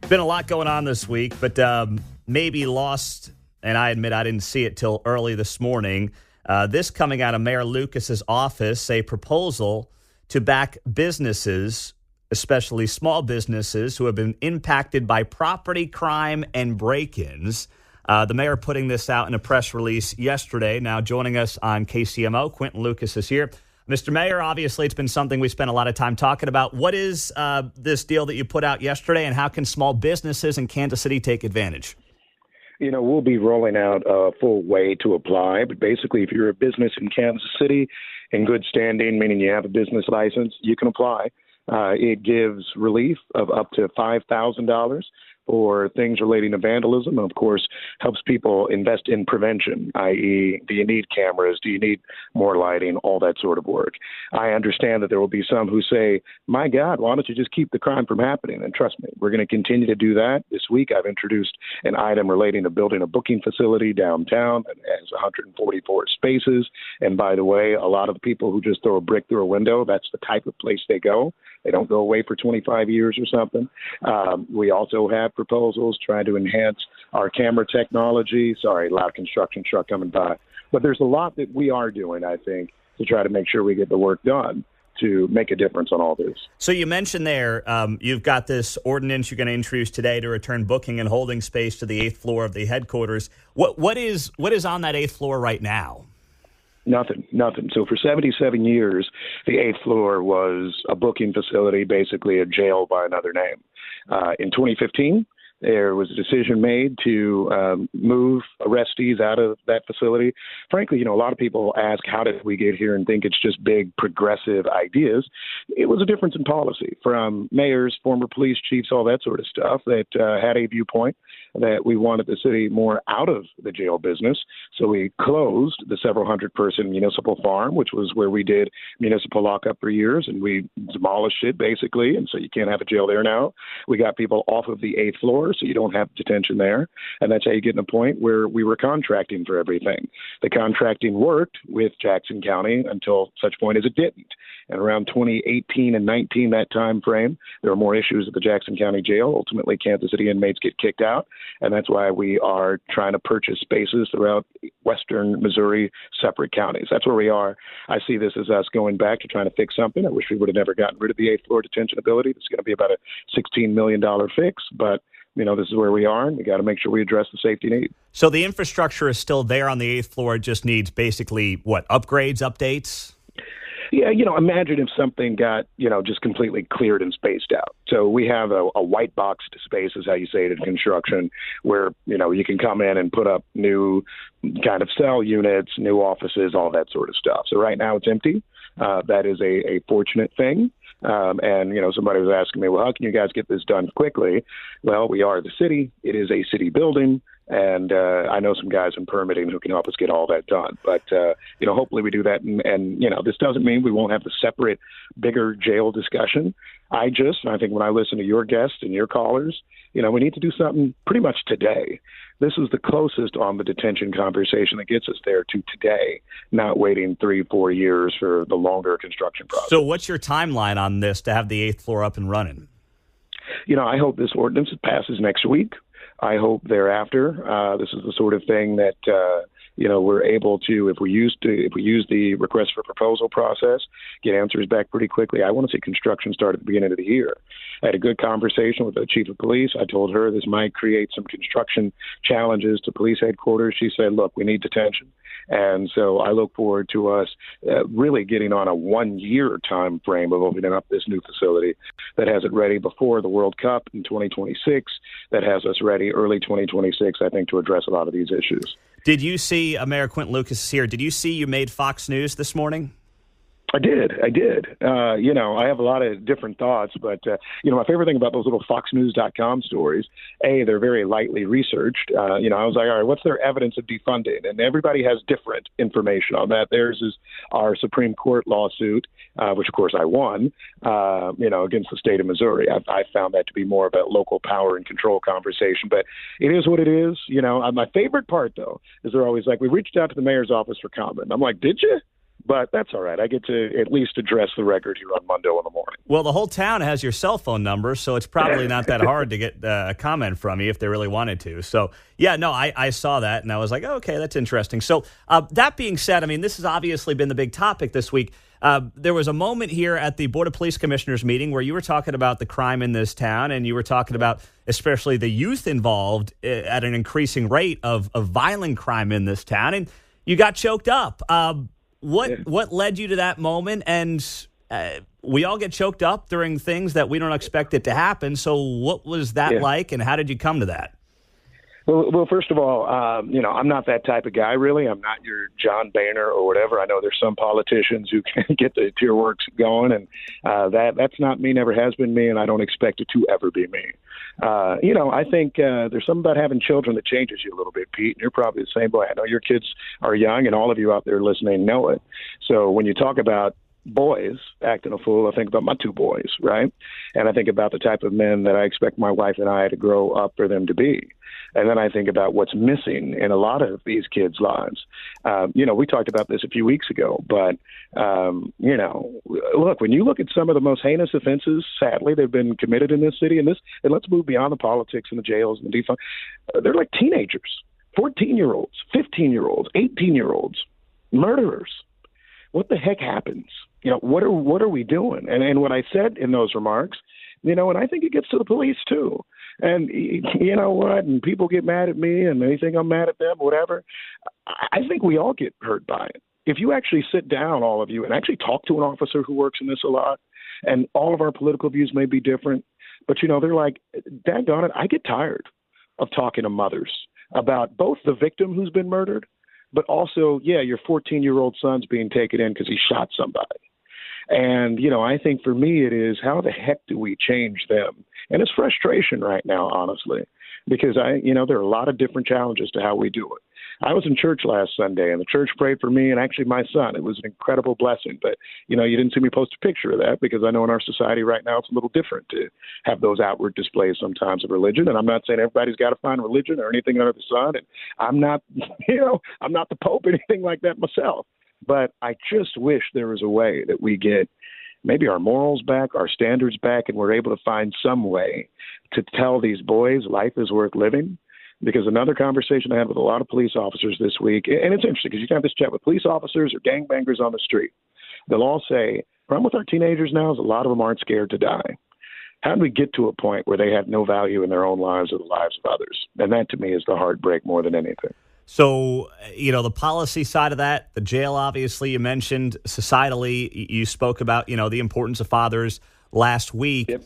Been a lot going on this week, but maybe lost, and I admit I didn't see it till early this morning. This coming out of Mayor Lucas's office, a proposal to back businesses, especially small businesses who have been impacted by property crime and break-ins. The mayor putting this out in a press release yesterday. Now joining us on KCMO, Quinton Lucas is here. Mr. Mayor, obviously it's been something we spent a lot of time talking about. What is this deal that you put out yesterday, and how can small businesses in Kansas City take advantage? You know, we'll be rolling out a full way to apply, but basically if you're a business in Kansas City in good standing, meaning you have a business license, you can apply. It gives relief of up to $5,000 for things relating to vandalism, and of course helps people invest in prevention, i.e., do you need cameras, do you need more lighting, all that sort of work. I understand that there will be some who say, my God, why don't you just keep the crime from happening? And trust me, we're going to continue to do that. This week I've introduced an item relating to building a booking facility downtown that has 144 spaces, and by the way, a lot of the people who just throw a brick through a window, that's the type of place they go. They don't go away for 25 years or something. We also have proposals trying to enhance our camera technology. Sorry, loud construction truck coming by. But there's a lot that we are doing, I think, to try to make sure we get the work done to make a difference on all this. So you mentioned there you've got this ordinance you're going to introduce today to return booking and holding space to the 8th floor of the headquarters. What is on that 8th floor right now? Nothing. So for 77 years, the 8th floor was a booking facility, basically a jail by another name. In 2015, there was a decision made to move arrestees out of that facility. Frankly, a lot of people ask, how did we get here, and think it's just big progressive ideas. It was a difference in policy from mayors, former police chiefs, all that sort of stuff that had a viewpoint that we wanted the city more out of the jail business. So we closed the several hundred person municipal farm, which was where we did municipal lockup for years, and we demolished it basically. And so you can't have a jail there now. We got people off of the 8th floor, so you don't have detention there. And that's how you get to a point where we were contracting for everything. The contracting worked with Jackson County until such point as it didn't. And around 2018 and 19, that time frame, there were more issues at the Jackson County Jail. Ultimately, Kansas City inmates get kicked out. And that's why we are trying to purchase spaces throughout western Missouri, separate counties. That's where we are. I see this as us going back to trying to fix something. I wish we would have never gotten rid of the 8th floor detention ability. It's going to be about a $16 million fix, but this is where we are, and we got to make sure we address the safety need. So the infrastructure is still there on the 8th floor. It just needs basically, upgrades, updates? Yeah, imagine if something got, just completely cleared and spaced out. So we have a white boxed space, is how you say it in construction, where, you can come in and put up new kind of cell units, new offices, all that sort of stuff. So right now it's empty. That is a fortunate thing. And somebody was asking me, well, how can you guys get this done quickly? Well, we are the city. It is a city building. And I know some guys in permitting who can help us get all that done. But, hopefully we do that. And this doesn't mean we won't have the separate, bigger jail discussion. I think when I listen to your guests and your callers, we need to do something pretty much today. This is the closest on the detention conversation that gets us there to today, not waiting 3-4 years for the longer construction process. So what's your timeline on this to have the 8th floor up and running? I hope this ordinance passes next week. I hope thereafter. This is the sort of thing that we're able to, if we use the request for proposal process, get answers back pretty quickly. I want to see construction start at the beginning of the year. I had a good conversation with the chief of police. I told her this might create some construction challenges to police headquarters. She said, look, we need detention. And so I look forward to us really getting on a 1-year time frame of opening up this new facility that has it ready before the World Cup in 2026, that has us ready early 2026, I think, to address a lot of these issues. Did you see, Mayor Quinton Lucas is here, did you see you made Fox News this morning? I did. I have a lot of different thoughts, but, my favorite thing about those little foxnews.com stories, they're very lightly researched. I was like, all right, what's their evidence of defunding? And everybody has different information on that. Theirs is our Supreme Court lawsuit, which, of course, I won, against the state of Missouri. I found that to be more of a local power and control conversation, but it is what it is. My favorite part, though, is they're always like, we reached out to the mayor's office for comment. I'm like, did you? But that's all right. I get to at least address the record here on Monday in the morning. Well, the whole town has your cell phone number, so it's probably not that hard to get a comment from you if they really wanted to. So, yeah, no, I saw that, and I was like, oh, okay, that's interesting. So that being said, I mean, this has obviously been the big topic this week. There was a moment here at the Board of Police Commissioners meeting where you were talking about the crime in this town, and you were talking about especially the youth involved at an increasing rate of violent crime in this town, and you got choked up. What led you to that moment? And we all get choked up during things that we don't expect it to happen. So what was that like, and how did you come to that? Well, first of all, I'm not that type of guy, really. I'm not your John Boehner or whatever. I know there's some politicians who can get the tier works going, and that's not me, never has been me, and I don't expect it to ever be me. I think there's something about having children that changes you a little bit, Pete, and you're probably the same way. I know your kids are young, and all of you out there listening know it. So when you talk about boys acting a fool, I think about my two boys, right? And I think about the type of men that I expect my wife and I to grow up for them to be. And then I think about what's missing in a lot of these kids' lives. We talked about this a few weeks ago, but, look, when you look at some of the most heinous offenses, sadly, they've been committed in this city, and let's move beyond the politics and the jails and the defund. They're like teenagers, 14-year-olds, 15-year-olds, 18-year-olds, murderers. What the heck happens? What are we doing? And what I said in those remarks, and I think it gets to the police too. And you know what? And people get mad at me and they think I'm mad at them, whatever. I think we all get hurt by it. If you actually sit down, all of you, and actually talk to an officer who works in this a lot, and all of our political views may be different, but they're like, daggone it, I get tired of talking to mothers about both the victim who's been murdered, but also, your 14-year-old son's being taken in because he shot somebody. And, I think for me it is, how the heck do we change them? And it's frustration right now, honestly, because there are a lot of different challenges to how we do it. I was in church last Sunday, and the church prayed for me and actually my son. It was an incredible blessing. But, you didn't see me post a picture of that because I know in our society right now it's a little different to have those outward displays sometimes of religion. And I'm not saying everybody's got to find religion or anything under the sun. And I'm not, I'm not the Pope or anything like that myself. But I just wish there was a way that we get maybe our morals back, our standards back, and we're able to find some way to tell these boys life is worth living. Because another conversation I had with a lot of police officers this week, and it's interesting because you can have this chat with police officers or gangbangers on the street. They'll all say, the problem with our teenagers now is a lot of them aren't scared to die. How do we get to a point where they have no value in their own lives or the lives of others? And that, to me, is the heartbreak more than anything. So, the policy side of that, the jail, obviously, you mentioned societally, you spoke about, the importance of fathers last week. Yep.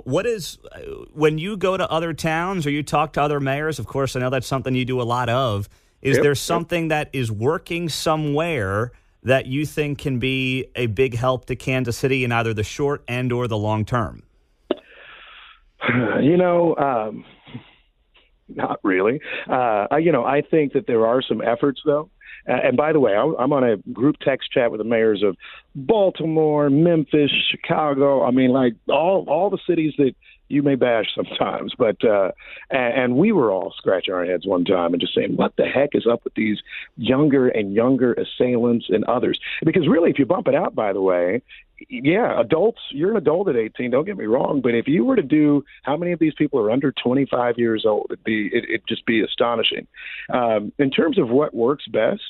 What is, when you go to other towns or you talk to other mayors, of course, I know that's something you do a lot of. Is there something that is working somewhere that you think can be a big help to Kansas City in either the short end or the long term? Not really. I think that there are some efforts, though. And by the way, I'm on a group text chat with the mayors of Baltimore, Memphis, Chicago. I mean, like all the cities that you may bash sometimes. But and we were all scratching our heads one time and just saying, what the heck is up with these younger and younger assailants and others? Because really, if you bump it out, by the way, adults, you're an adult at 18, don't get me wrong, but if you were to do how many of these people are under 25 years old, it'd just be astonishing. In terms of what works best,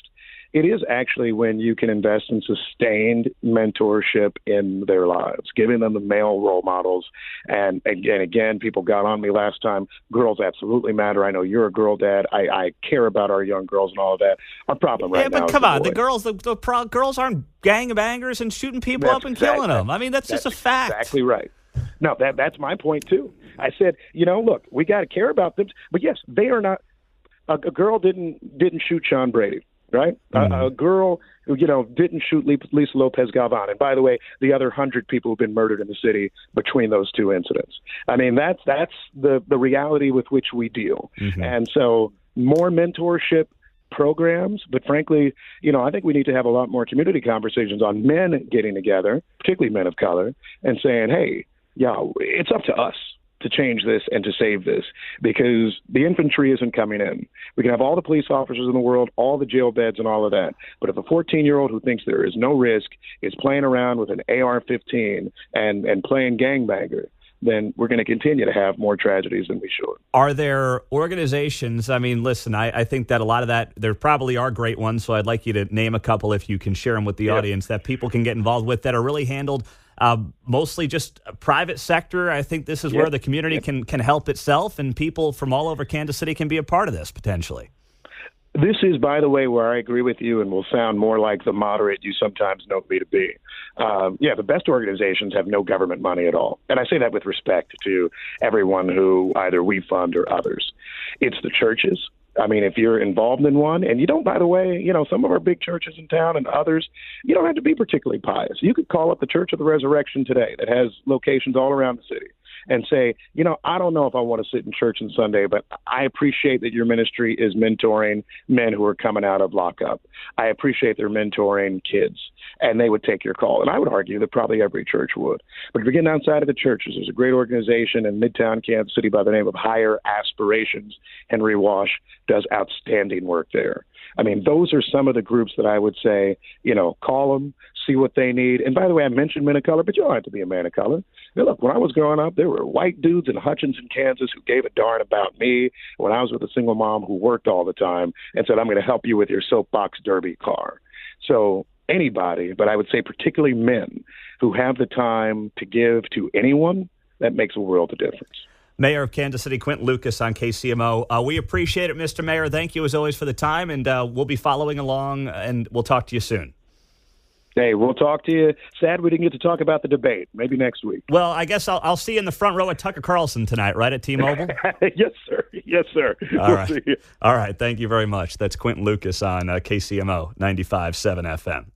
it is actually when you can invest in sustained mentorship in their lives, giving them the male role models. And again, people got on me last time. Girls absolutely matter. I know you're a girl dad. I care about our young girls and all of that. Our problem right now. Yeah, but come on, the girls aren't gangbangers and shooting people up and killing them. I mean, that's just a fact. Exactly right. No, that's my point too. I said, look, we got to care about them. But yes, they are not. A girl didn't shoot Sean Brady. Right? Mm-hmm. A girl who, didn't shoot Lisa Lopez Galvan. And by the way, the other 100 people who've been murdered in the city between those two incidents. I mean, that's the reality with which we deal. Mm-hmm. And so more mentorship programs, but frankly, I think we need to have a lot more community conversations on men getting together, particularly men of color, and saying, hey, it's up to us to change this and to save this, because the infantry isn't coming in. We can have all the police officers in the world, all the jail beds and all of that. But if a 14-year-old who thinks there is no risk is playing around with an AR-15 and playing gangbanger, then we're going to continue to have more tragedies than we should. Are there organizations? I mean, listen, I think that a lot of that, there probably are great ones, so I'd like you to name a couple if you can share them with the audience that people can get involved with that are really handled mostly just private sector. I think this is where the community can help itself, and people from all over Kansas City can be a part of this potentially. This is, by the way, where I agree with you and will sound more like the moderate you sometimes know me to be. The best organizations have no government money at all. And I say that with respect to everyone who either we fund or others. It's the churches. I mean, if you're involved in one, and you don't, by the way, some of our big churches in town and others, you don't have to be particularly pious. You could call up the Church of the Resurrection today that has locations all around the city and say, I don't know if I want to sit in church on Sunday, but I appreciate that your ministry is mentoring men who are coming out of lockup. I appreciate they're mentoring kids, and they would take your call. And I would argue that probably every church would. But if you're getting outside of the churches, there's a great organization in Midtown Kansas City by the name of Higher Aspirations. Henry Wash does outstanding work there. I mean, those are some of the groups that I would say, call them, see what they need. And by the way, I mentioned men of color, but you don't have to be a man of color. Now, look, when I was growing up, there were white dudes in Hutchinson, Kansas, who gave a darn about me when I was with a single mom who worked all the time and said, I'm going to help you with your soapbox derby car. So anybody, but I would say particularly men who have the time to give to anyone, that makes a world of difference. Mayor of Kansas City, Quinton Lucas on KCMO. We appreciate it, Mr. Mayor. Thank you, as always, for the time, and we'll be following along, and we'll talk to you soon. Hey, we'll talk to you. Sad we didn't get to talk about the debate. Maybe next week. Well, I guess I'll see you in the front row at Tucker Carlson tonight, right, at T-Mobile? Yes, sir. Yes, sir. All right. See you. All right. Thank you very much. That's Quinton Lucas on KCMO 95.7 FM.